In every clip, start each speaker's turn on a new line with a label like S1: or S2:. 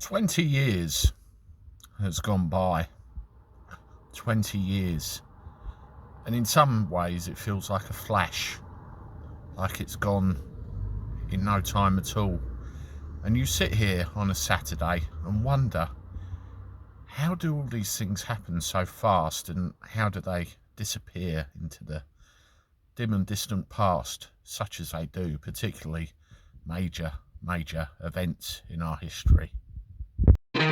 S1: 20 years has gone by. 20 years. And in some ways it feels like a flash. Like it's gone in no time at all. And you sit here on a Saturday and wonder, how do all these things happen so fast, and how do they disappear into the dim and distant past, such as they do, particularly major events in our history.
S2: We've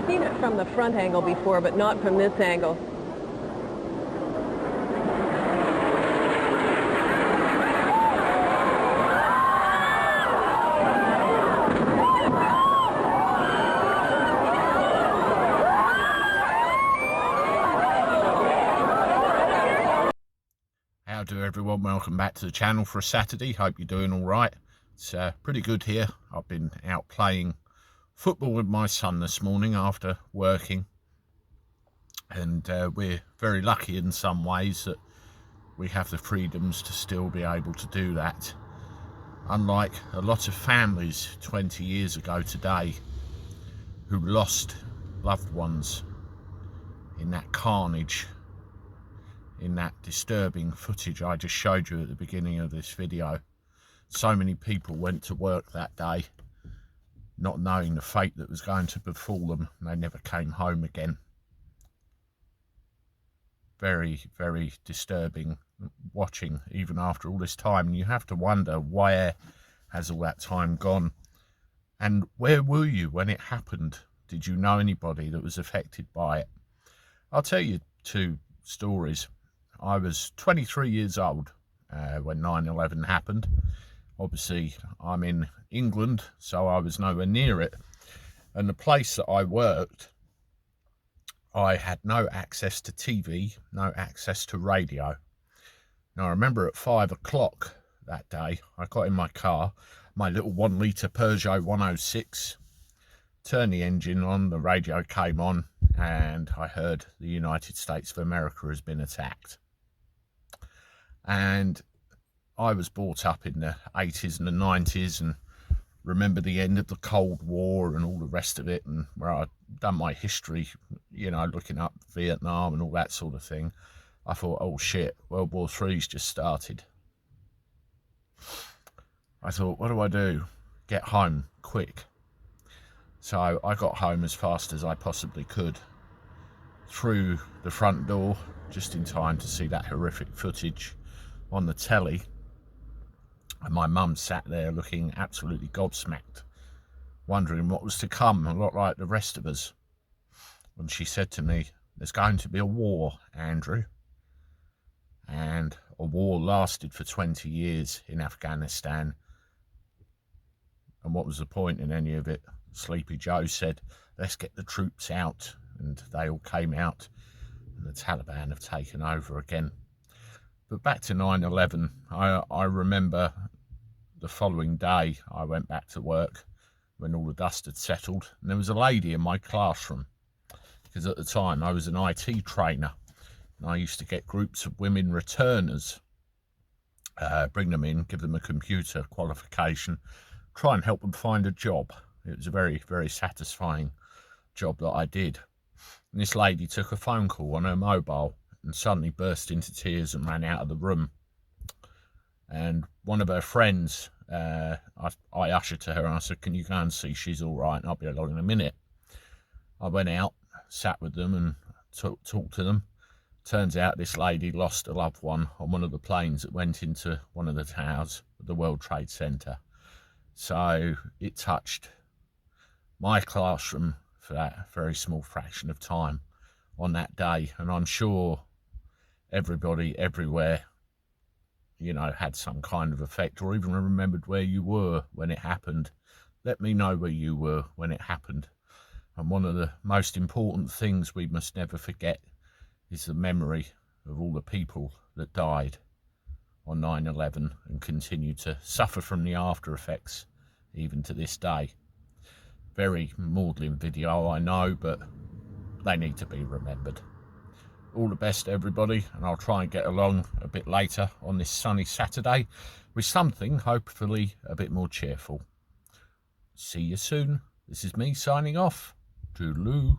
S2: seen it from the front angle before, but not from this angle.
S1: How do everyone? Welcome back to the channel for a Saturday. Hope you're doing all right. It's pretty good here. I've been out playing football with my son this morning after working, and we're very lucky in some ways that we have the freedoms to still be able to do that, unlike a lot of families 20 years ago today who lost loved ones in that carnage, in that disturbing footage I just showed you at the beginning of this video. So many people went to work that day not knowing the fate that was going to befall them, and they never came home again. Very disturbing watching, even after all this time. And you have to wonder, where has all that time gone? And where were you when it happened? Did you know anybody that was affected by it? I'll tell you two stories. I was 23 years old when 9/11 happened. Obviously, I'm in England, so I was nowhere near it. And the place that I worked, I had no access to TV, no access to radio. Now, I remember at 5 o'clock that day, I got in my car, my little 1 litre Peugeot 106, turned the engine on, the radio came on, and I heard the United States of America has been attacked. And I was brought up in the 80s and the 90s and remember the end of the Cold War and all the rest of it, and where I'd done my history, you know, looking up Vietnam and all that sort of thing. I thought, oh shit, World War III's just started. I thought, what do I do? Get home quick. So I got home as fast as I possibly could, through the front door, just in time to see that horrific footage on the telly. And my mum sat there looking absolutely gobsmacked, wondering what was to come, a lot like the rest of us. And she said to me, there's going to be a war, Andrew. And a war lasted for 20 years in Afghanistan. And what was the point in any of it? Sleepy Joe said, let's get the troops out. And they all came out, and the Taliban have taken over again. But back to 9/11, I remember the following day I went back to work when all the dust had settled, and there was a lady in my classroom, because at the time I was an IT trainer, and I used to get groups of women returners, bring them in, give them a computer qualification, try and help them find a job. It was a very satisfying job that I did. And this lady took a phone call on her mobile and suddenly burst into tears and ran out of the room. And one of her friends, I ushered to her and I said, can you go and see she's all right, and I'll be along in a minute. I went out, sat with them and talked to them. Turns out this lady lost a loved one on one of the planes that went into one of the towers of the World Trade Center. So it touched my classroom for that very small fraction of time on that day. And I'm sure everybody everywhere, you know, had some kind of effect, or even remembered where you were when it happened. Let me know where you were when it happened. And one of the most important things we must never forget is the memory of all the people that died on 9/11 and continue to suffer from the after effects even to this day. Very maudlin video, I know, but they need to be remembered. all the best, everybody, and I'll try and get along a bit later on this sunny Saturday with something hopefully a bit more cheerful. See you soon. This is me signing off. Toodaloo.